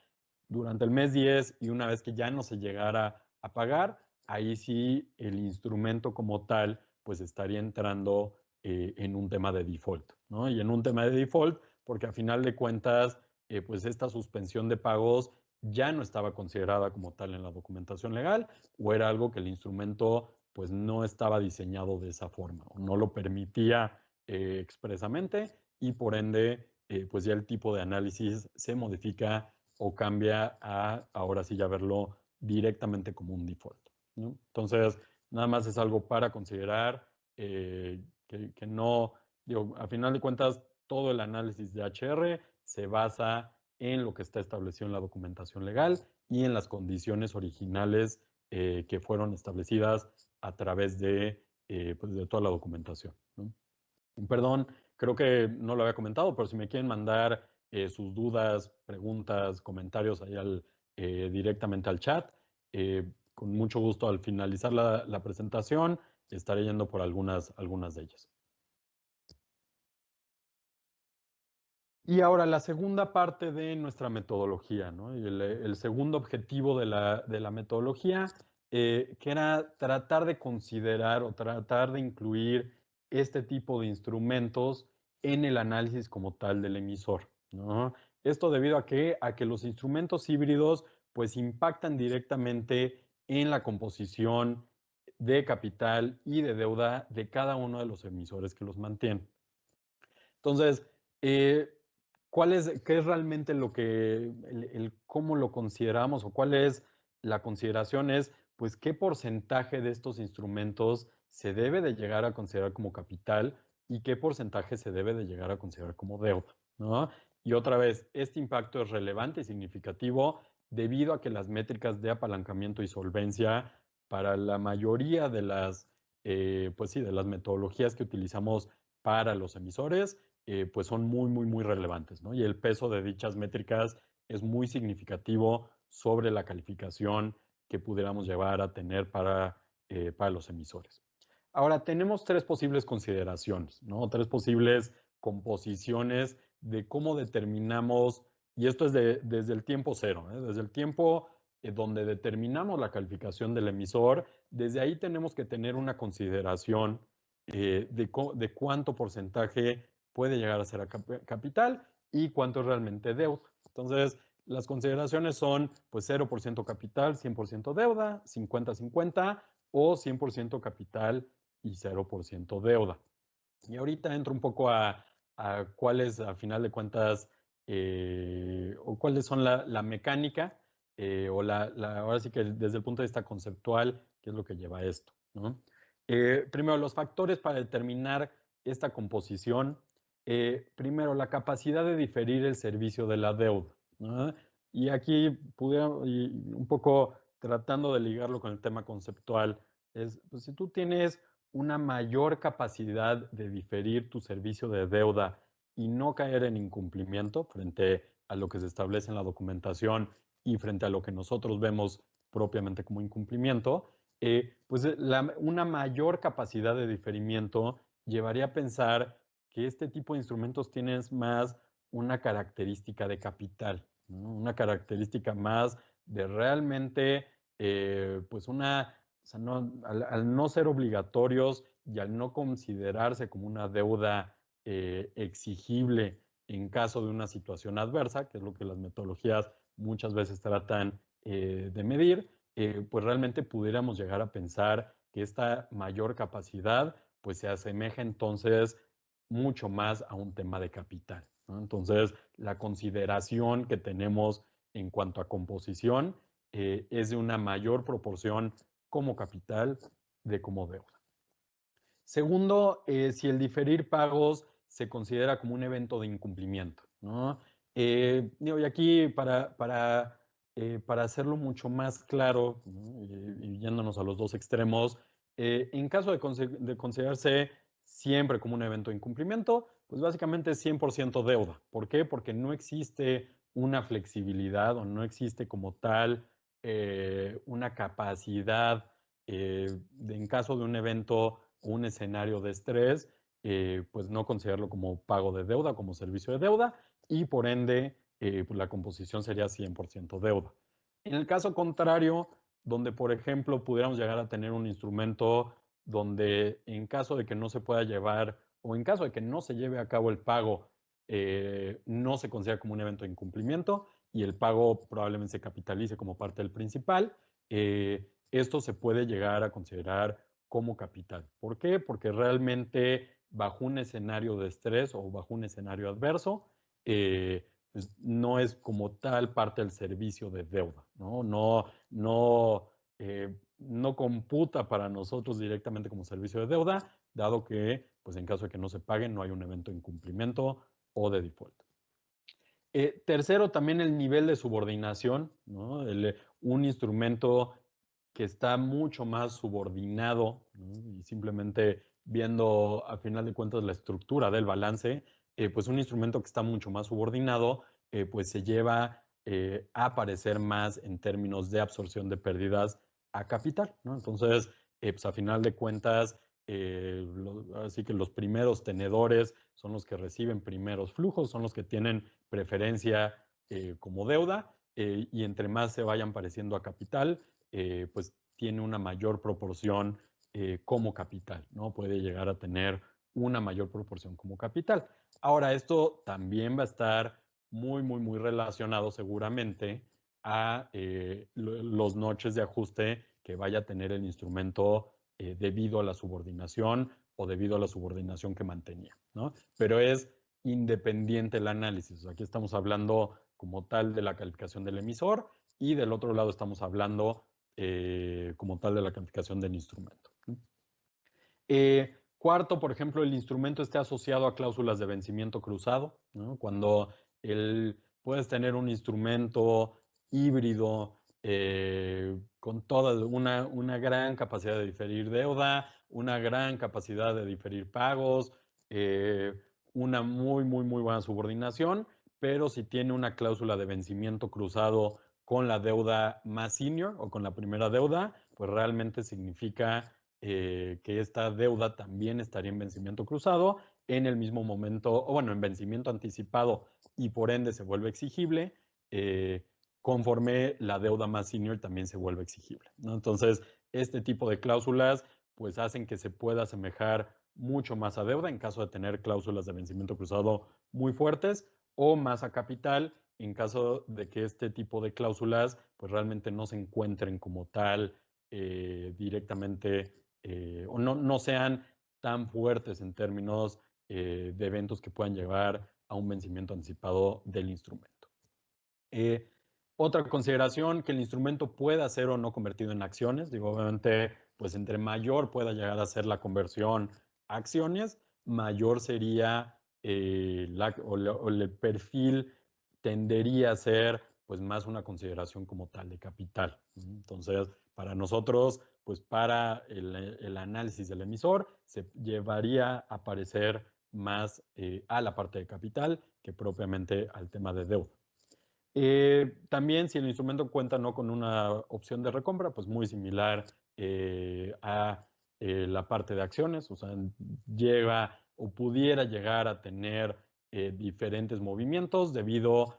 durante el mes 10 y una vez que ya no se llegara a pagar, ahí sí el instrumento como tal pues estaría entrando en un tema de default, ¿no? Y en un tema de default, porque a final de cuentas, pues esta suspensión de pagos ya no estaba considerada como tal en la documentación legal o era algo que el instrumento pues no estaba diseñado de esa forma o no lo permitía expresamente y por ende pues ya el tipo de análisis se modifica o cambia a ahora sí ya verlo directamente como un default, ¿no? Entonces, nada más es algo para considerar que no, digo, a final de cuentas, todo el análisis de HR se basa en lo que está establecido en la documentación legal y en las condiciones originales que fueron establecidas a través pues de toda la documentación, ¿no? Perdón, creo que no lo había comentado, pero si me quieren mandar sus dudas, preguntas, comentarios ahí directamente al chat, con mucho gusto al finalizar la presentación estaré yendo por algunas de ellas. Y ahora la segunda parte de nuestra metodología, ¿no? Y el segundo objetivo de la metodología, que era tratar de considerar o tratar de incluir este tipo de instrumentos en el análisis como tal del emisor, ¿no? Esto debido a que los instrumentos híbridos pues impactan directamente en la composición de capital y de deuda de cada uno de los emisores que los mantienen. Entonces, eh, qué es realmente cómo lo consideramos o cuál es la consideración es, pues, qué porcentaje de estos instrumentos se debe de llegar a considerar como capital y qué porcentaje se debe de llegar a considerar como deuda, ¿no? Y otra vez, este impacto es relevante y significativo debido a que las métricas de apalancamiento y solvencia para la mayoría de las, pues sí, de las metodologías que utilizamos para los emisores, pues son muy, muy, muy relevantes, ¿no? Y el peso de dichas métricas es muy significativo sobre la calificación que pudiéramos llevar a tener para los emisores. Ahora, tenemos tres posibles consideraciones, ¿no? Tres posibles composiciones de cómo determinamos, y esto es desde el tiempo cero, ¿eh? Desde el tiempo donde determinamos la calificación del emisor, desde ahí tenemos que tener una consideración de cuánto porcentaje puede llegar a ser a capital y cuánto es realmente deuda. Entonces, las consideraciones son pues 0% capital, 100% deuda, 50-50 o 100% capital y 0% deuda. Y ahorita entro un poco a cuáles, a final de cuentas, o cuáles son la mecánica, o ahora sí que desde el punto de vista conceptual, qué es lo que lleva a esto, ¿no? Primero, los factores para determinar esta composición. Primero, la capacidad de diferir el servicio de la deuda, ¿no? Y aquí pudiera, y un poco tratando de ligarlo con el tema conceptual, es, pues, si tú tienes una mayor capacidad de diferir tu servicio de deuda y no caer en incumplimiento frente a lo que se establece en la documentación y frente a lo que nosotros vemos propiamente como incumplimiento, pues una mayor capacidad de diferimiento llevaría a pensar que este tipo de instrumentos tienen más una característica de capital, ¿no? Una característica más de realmente, pues o sea, al no ser obligatorios y al no considerarse como una deuda exigible en caso de una situación adversa, que es lo que las metodologías muchas veces tratan de medir, pues realmente pudiéramos llegar a pensar que esta mayor capacidad pues se asemeja entonces mucho más a un tema de capital, ¿no? Entonces, la consideración que tenemos en cuanto a composición es de una mayor proporción como capital de como deuda. Segundo, si el diferir pagos se considera como un evento de incumplimiento, ¿no? Y aquí para hacerlo mucho más claro, ¿no? Y yéndonos a los dos extremos, en caso de considerarse siempre como un evento de incumplimiento, pues básicamente es 100% deuda. ¿Por qué? Porque no existe una flexibilidad o no existe como tal una capacidad en caso de un evento o un escenario de estrés, pues no considerarlo como pago de deuda, como servicio de deuda, y por ende, pues la composición sería 100% deuda. En el caso contrario, donde por ejemplo pudiéramos llegar a tener un instrumento donde en caso de que no se pueda llevar o en caso de que no se lleve a cabo el pago, no se considera como un evento de incumplimiento y el pago probablemente se capitalice como parte del principal, esto se puede llegar a considerar como capital. ¿Por qué? Porque realmente bajo un escenario de estrés o bajo un escenario adverso, pues no es como tal parte del servicio de deuda, ¿no? No computa para nosotros directamente como servicio de deuda, dado que, pues en caso de que no se pague, no hay un evento de incumplimiento o de default. Tercero, también el nivel de subordinación, ¿no? Un instrumento que está mucho más subordinado, ¿no? Y simplemente viendo a final de cuentas la estructura del balance, pues un instrumento que está mucho más subordinado, pues se lleva a aparecer más en términos de absorción de pérdidas a capital, ¿no? Entonces, pues a final de cuentas, así que los primeros tenedores son los que reciben primeros flujos, son los que tienen preferencia como deuda, y entre más se vayan pareciendo a capital, pues tiene una mayor proporción como capital, ¿no? Puede llegar a tener una mayor proporción como capital. Ahora, esto también va a estar muy, muy, muy relacionado seguramente a los noches de ajuste que vaya a tener el instrumento debido a la subordinación o debido a la subordinación que mantenía, ¿no? Pero es independiente el análisis. Aquí estamos hablando como tal de la calificación del emisor y del otro lado estamos hablando como tal de la calificación del instrumento. Cuarto, por ejemplo, el instrumento esté asociado a cláusulas de vencimiento cruzado, ¿no? Cuando puedes tener un instrumento híbrido con toda una gran capacidad de diferir deuda, una gran capacidad de diferir pagos, eh, una muy buena subordinación, pero si tiene una cláusula de vencimiento cruzado con la deuda más senior o con la primera deuda, pues realmente significa que esta deuda también estaría en vencimiento cruzado en el mismo momento, o bueno, en vencimiento anticipado y por ende se vuelve exigible, conforme la deuda más senior también se vuelve exigible, ¿no? Entonces, este tipo de cláusulas pues hacen que se pueda asemejar mucho más a deuda en caso de tener cláusulas de vencimiento cruzado muy fuertes o más a capital en caso de que este tipo de cláusulas pues realmente no se encuentren como tal directamente o no sean tan fuertes en términos de eventos que puedan llevar a un vencimiento anticipado del instrumento. Eh, Otra consideración, que el instrumento pueda ser o no convertido en acciones. Digo, obviamente, pues entre mayor pueda llegar a ser la conversión a acciones, mayor sería o el perfil tendería a ser pues más una consideración como tal de capital. Entonces, para nosotros, pues para el análisis del emisor, se llevaría a parecer más a la parte de capital que propiamente al tema de deuda. También si el instrumento cuenta no con una opción de recompra, pues muy similar a la parte de acciones, o sea, llega o pudiera llegar a tener diferentes movimientos debido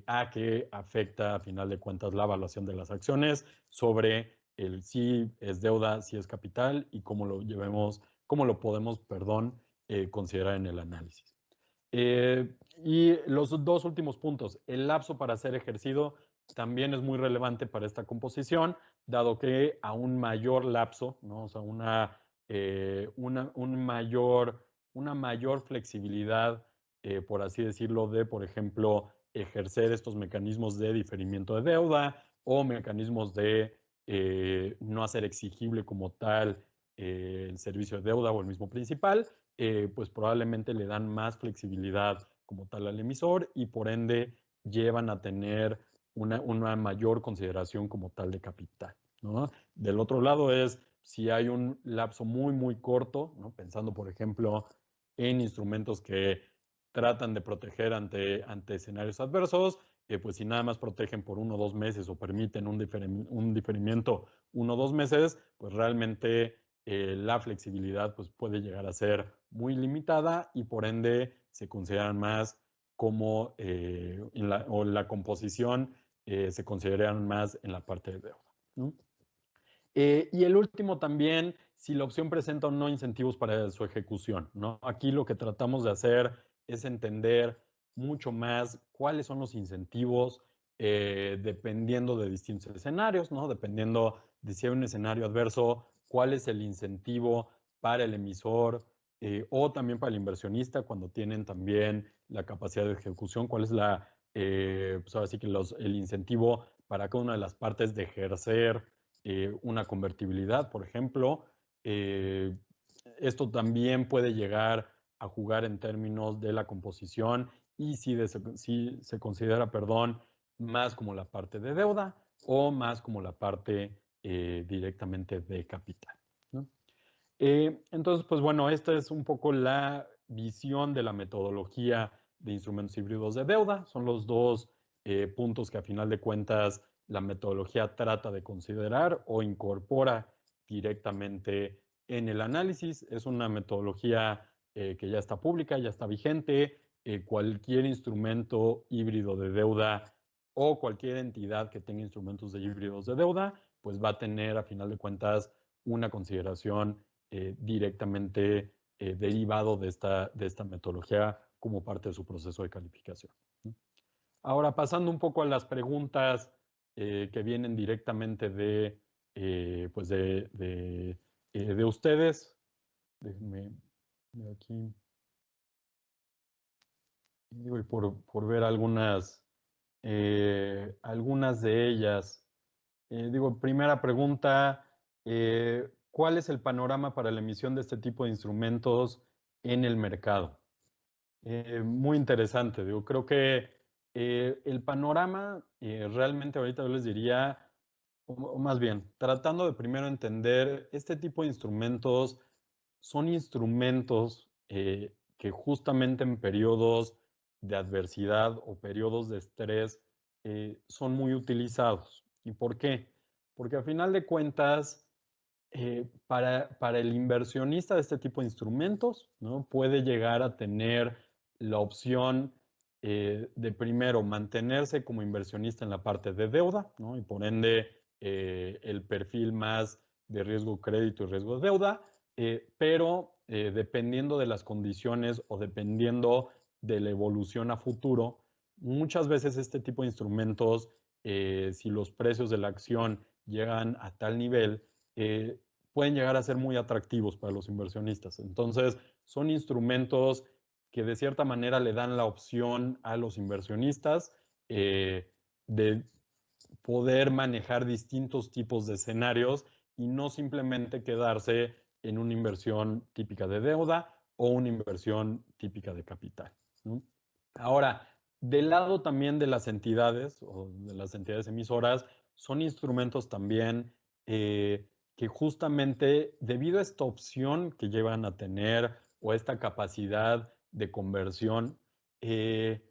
a que afecta a final de cuentas la evaluación de las acciones sobre el si es deuda, si es capital y cómo lo llevemos, cómo lo podemos, perdón, considerar en el análisis. Y los dos últimos puntos, el lapso para ser ejercido también es muy relevante para esta composición, dado que a un mayor lapso, ¿no? O sea, una mayor flexibilidad, por así decirlo, de, por ejemplo, ejercer estos mecanismos de diferimiento de deuda o mecanismos de no hacer exigible como tal el servicio de deuda o el mismo principal, pues probablemente le dan más flexibilidad como tal al emisor y por ende llevan a tener una mayor consideración como tal de capital, ¿no? Del otro lado es si hay un lapso muy corto, ¿no? Pensando, por ejemplo, en instrumentos que tratan de proteger ante escenarios adversos, pues si nada más protegen por 1 o 2 meses o permiten un diferimiento 1 o 2 meses, pues realmente la flexibilidad pues, puede llegar a ser muy limitada y por ende se consideran más como la composición se consideran más en la parte de deuda, ¿no? Y el último también, si la opción presenta o no incentivos para su ejecución, ¿no? Aquí lo que tratamos de hacer es entender mucho más cuáles son los incentivos dependiendo de distintos escenarios, ¿no? Dependiendo de si hay un escenario adverso, cuál es el incentivo para el emisor o también para el inversionista cuando tienen también la capacidad de ejecución, cuál es pues ahora sí que el incentivo para cada una de las partes de ejercer una convertibilidad, por ejemplo. Eh, Esto también puede llegar a jugar en términos de la composición y si se considera, perdón, más como la parte de deuda o más como la parte directamente de capital, ¿no? Entonces, pues bueno, esta es un poco la visión de la metodología de instrumentos híbridos de deuda. Son los dos puntos que a final de cuentas la metodología trata de considerar o incorpora directamente en el análisis. Es una metodología que ya está pública, ya está vigente. Cualquier instrumento híbrido de deuda o cualquier entidad que tenga instrumentos de híbridos de deuda, pues va a tener a final de cuentas una consideración directamente derivado de esta metodología como parte de su proceso de calificación. Ahora, pasando un poco a las preguntas que vienen directamente pues de ustedes. Déjenme ver aquí. Digo, y por ver algunas de ellas. Digo, primera pregunta, ¿cuál es el panorama para la emisión de este tipo de instrumentos en el mercado? Muy interesante, digo, creo que el panorama realmente ahorita yo les diría, o más bien, tratando de primero entender este tipo de instrumentos, son instrumentos que justamente en periodos de adversidad o periodos de estrés son muy utilizados. ¿Y por qué? Porque a final de cuentas, para el inversionista de este tipo de instrumentos, ¿no? Puede llegar a tener la opción de primero mantenerse como inversionista en la parte de deuda, ¿no? Y por ende el perfil más de riesgo crédito y riesgo de deuda, pero dependiendo de las condiciones o dependiendo de la evolución a futuro, muchas veces este tipo de instrumentos, si los precios de la acción llegan a tal nivel, eh, pueden llegar a ser muy atractivos para los inversionistas. Entonces, son instrumentos que de cierta manera le dan la opción a los inversionistas de poder manejar distintos tipos de escenarios y no simplemente quedarse en una inversión típica de deuda o una inversión típica de capital, ¿no? Ahora, del lado también de las entidades o de las entidades emisoras, son instrumentos también que justamente debido a esta opción que llevan a tener o esta capacidad de conversión, eh,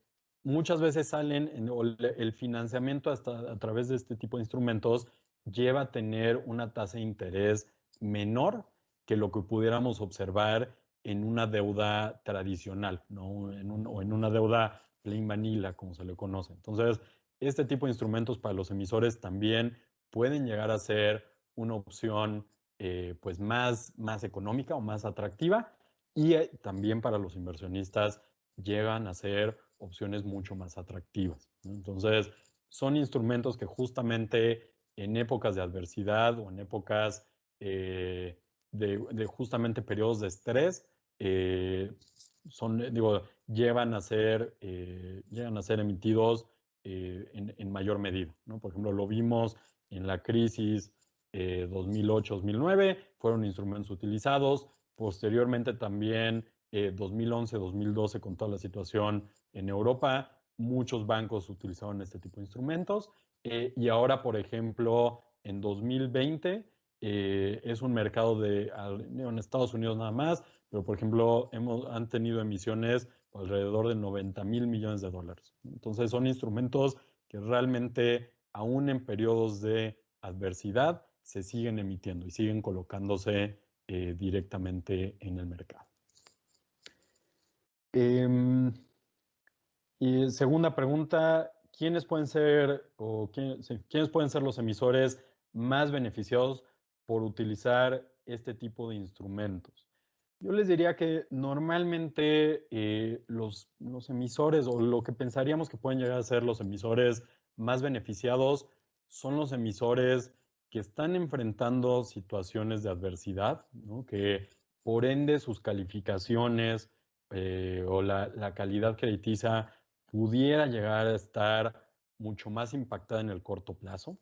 muchas veces o el financiamiento hasta a través de este tipo de instrumentos lleva a tener una tasa de interés menor que lo que pudiéramos observar en una deuda tradicional, ¿no? O en una deuda plain vanilla, como se le conoce. Entonces, este tipo de instrumentos para los emisores también pueden llegar a ser una opción pues más económica o más atractiva y también para los inversionistas llegan a ser opciones mucho más atractivas, ¿no? Entonces, son instrumentos que justamente en épocas de adversidad o en épocas de justamente periodos de estrés, digo, llegan a ser emitidos en mayor medida, ¿no? Por ejemplo, lo vimos en la crisis 2008-2009, fueron instrumentos utilizados. Posteriormente también 2011, 2012, con toda la situación en Europa, muchos bancos utilizaron este tipo de instrumentos. Y ahora, por ejemplo, en 2020 es un mercado en Estados Unidos nada más, pero por ejemplo han tenido emisiones alrededor de 90,000 millones de dólares. Entonces son instrumentos que realmente, aún en periodos de adversidad, se siguen emitiendo y siguen colocándose directamente en el mercado. Y segunda pregunta, ¿quiénes pueden ser quiénes pueden ser los emisores más beneficiados por utilizar este tipo de instrumentos? Yo les diría que normalmente los emisores o lo que pensaríamos que pueden llegar a ser los emisores más beneficiados son los emisores que están enfrentando situaciones de adversidad, ¿no? Que por ende sus calificaciones o la calidad crediticia pudiera llegar a estar mucho más impactada en el corto plazo,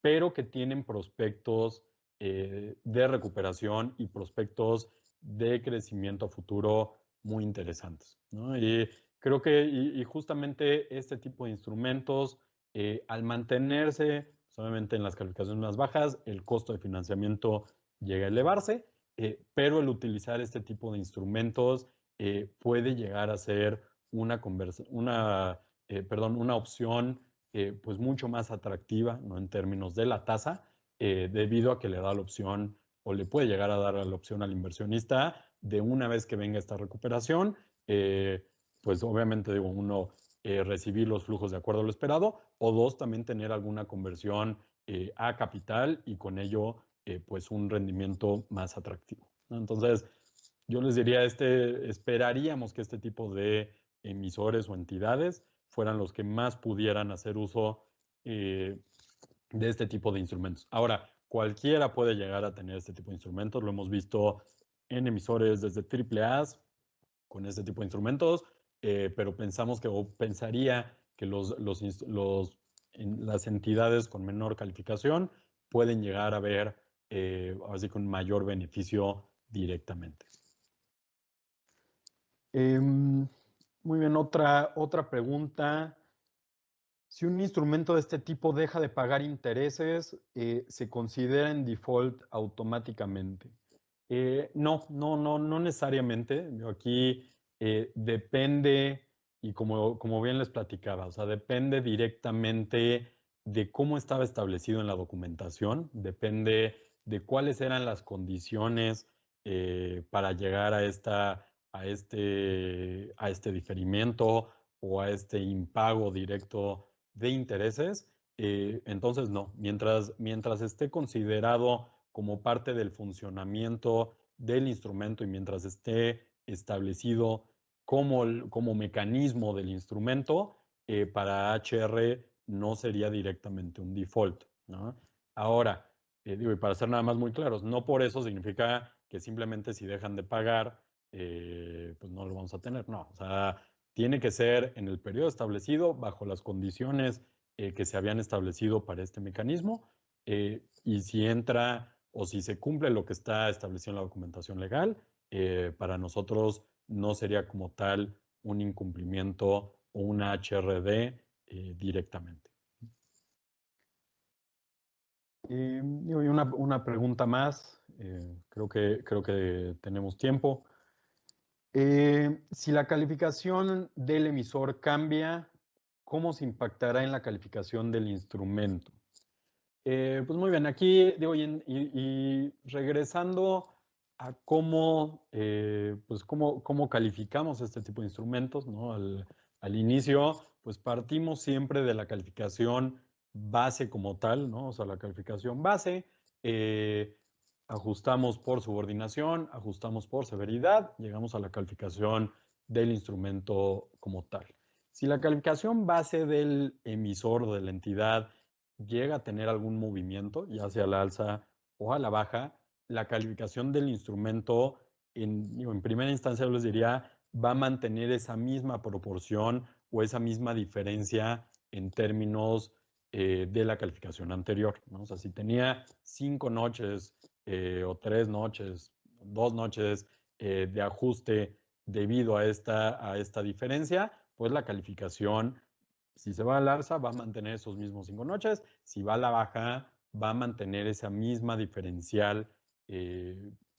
pero que tienen prospectos de recuperación y prospectos de crecimiento a futuro muy interesantes, ¿no? Y creo que y justamente este tipo de instrumentos, al mantenerse solamente en las calificaciones más bajas, el costo de financiamiento llega a elevarse, pero el utilizar este tipo de instrumentos puede llegar a ser una opción pues mucho más atractiva, ¿no? En términos de la tasa, debido a que le da la opción o le puede llegar a dar la opción al inversionista de una vez que venga esta recuperación, pues obviamente digo, uno, recibir los flujos de acuerdo a lo esperado, o dos, también tener alguna conversión a capital y con ello pues un rendimiento más atractivo, ¿no? Entonces, yo les diría, esperaríamos que este tipo de emisores o entidades fueran los que más pudieran hacer uso eh, de este tipo de instrumentos. Ahora, cualquiera puede llegar a tener este tipo de instrumentos, lo hemos visto en emisores desde AAA con este tipo de instrumentos, pero pensamos que, o pensaría que las entidades con menor calificación pueden llegar a ver así con mayor beneficio directamente. Muy bien, otra pregunta. Si un instrumento de este tipo deja de pagar intereses, ¿se considera en default automáticamente? No necesariamente. Aquí depende, y como bien les platicaba, o sea, depende directamente de cómo estaba establecido en la documentación, depende de cuáles eran las condiciones para llegar a este diferimiento o a este impago directo de intereses. Entonces, no, mientras esté considerado como parte del funcionamiento del instrumento y mientras esté establecido como mecanismo del instrumento, para HR no sería directamente un default, ¿no? Ahora, digo, y para ser nada más muy claros, no por eso significa que simplemente si dejan de pagar, pues no lo vamos a tener, no. O sea, tiene que ser en el periodo establecido, bajo las condiciones que se habían establecido para este mecanismo, y si entra o si se cumple lo que está establecido en la documentación legal, para nosotros no sería como tal un incumplimiento o una HRD directamente. Y una pregunta más, creo que tenemos tiempo. Si la calificación del emisor cambia, ¿cómo se impactará en la calificación del instrumento? Pues muy bien, aquí digo, y regresando a pues cómo calificamos este tipo de instrumentos, ¿no? Al inicio, pues partimos siempre de la calificación base como tal, ¿no? O sea, la calificación base, eh, ajustamos por subordinación, ajustamos por severidad, llegamos a la calificación del instrumento como tal. Si la calificación base del emisor o de la entidad llega a tener algún movimiento, ya sea a la alza o a la baja, la calificación del instrumento, en primera instancia yo les diría, va a mantener esa misma proporción o esa misma diferencia en términos de la calificación anterior, ¿no? O sea, si tenía 5 noches o 3 noches, 2 noches de ajuste debido a esta diferencia, pues la calificación, si se va al alza, va a mantener esos mismos 5 noches. Si va a la baja, va a mantener esa misma diferencial,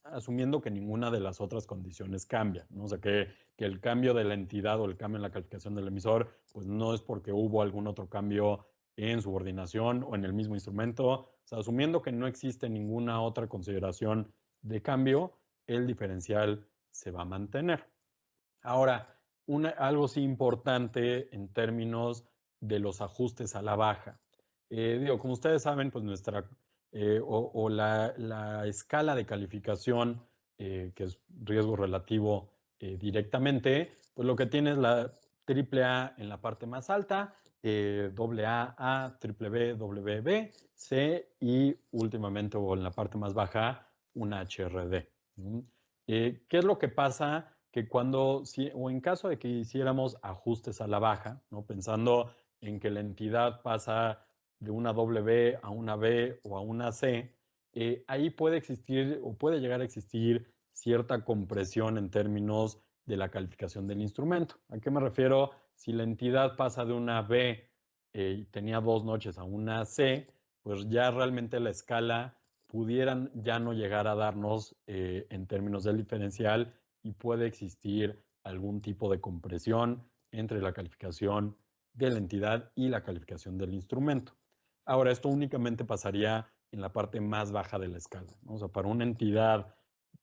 asumiendo que ninguna de las otras condiciones cambia, ¿no? O sea, que el cambio de la entidad o el cambio en la calificación del emisor, pues no es porque hubo algún otro cambio en subordinación o en el mismo instrumento. O sea, asumiendo que no existe ninguna otra consideración de cambio, el diferencial se va a mantener. Ahora, algo sí importante en términos de los ajustes a la baja. Digo, como ustedes saben, pues la escala de calificación, que es riesgo relativo directamente, pues lo que tiene es la AAA en la parte más alta, AA, A, triple B, WB, C y últimamente o en la parte más baja, una HRD. ¿Qué es lo que pasa? Que o en caso de que hiciéramos ajustes a la baja, ¿no? Pensando en que la entidad pasa de una W a una B o a una C, ahí puede existir o puede llegar a existir cierta compresión en términos de la calificación del instrumento. ¿A qué me refiero? Si la entidad pasa de una B y tenía 2 noches a una C, pues ya realmente la escala pudieran ya no llegar a darnos en términos del diferencial y puede existir algún tipo de compresión entre la calificación de la entidad y la calificación del instrumento. Ahora, esto únicamente pasaría en la parte más baja de la escala, ¿no? O sea, para una entidad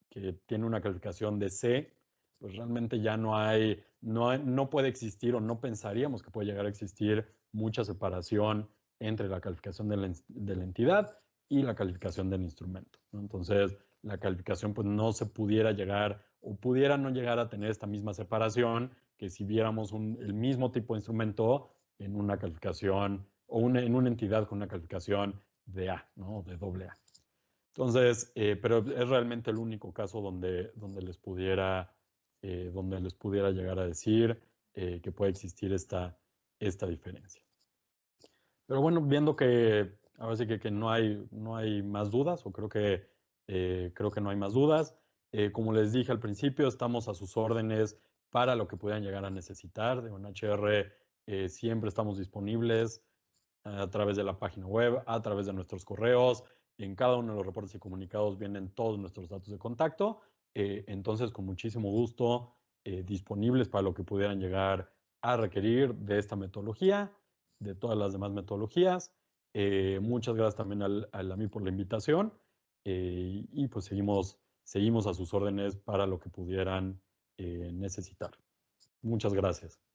que tiene una calificación de C, pues realmente ya no puede existir o no pensaríamos que puede llegar a existir mucha separación entre la calificación de la entidad y la calificación del instrumento, ¿no? Entonces, la calificación pues no se pudiera llegar o pudiera no llegar a tener esta misma separación que si viéramos el mismo tipo de instrumento en una calificación o en una entidad con una calificación de A, ¿no? De doble A. Entonces, pero es realmente el único caso donde les pudiera llegar a decir que puede existir esta diferencia. Pero bueno, viendo que Ahora sí que no hay más dudas, o creo que no hay más dudas. Como les dije al principio, estamos a sus órdenes para lo que puedan llegar a necesitar. En HR siempre estamos disponibles a través de la página web, a través de nuestros correos. En cada uno de los reportes y comunicados vienen todos nuestros datos de contacto. Entonces, con muchísimo gusto, disponibles para lo que pudieran llegar a requerir de esta metodología, de todas las demás metodologías. Muchas gracias también a mí por la invitación, y pues seguimos a sus órdenes para lo que pudieran necesitar. Muchas gracias.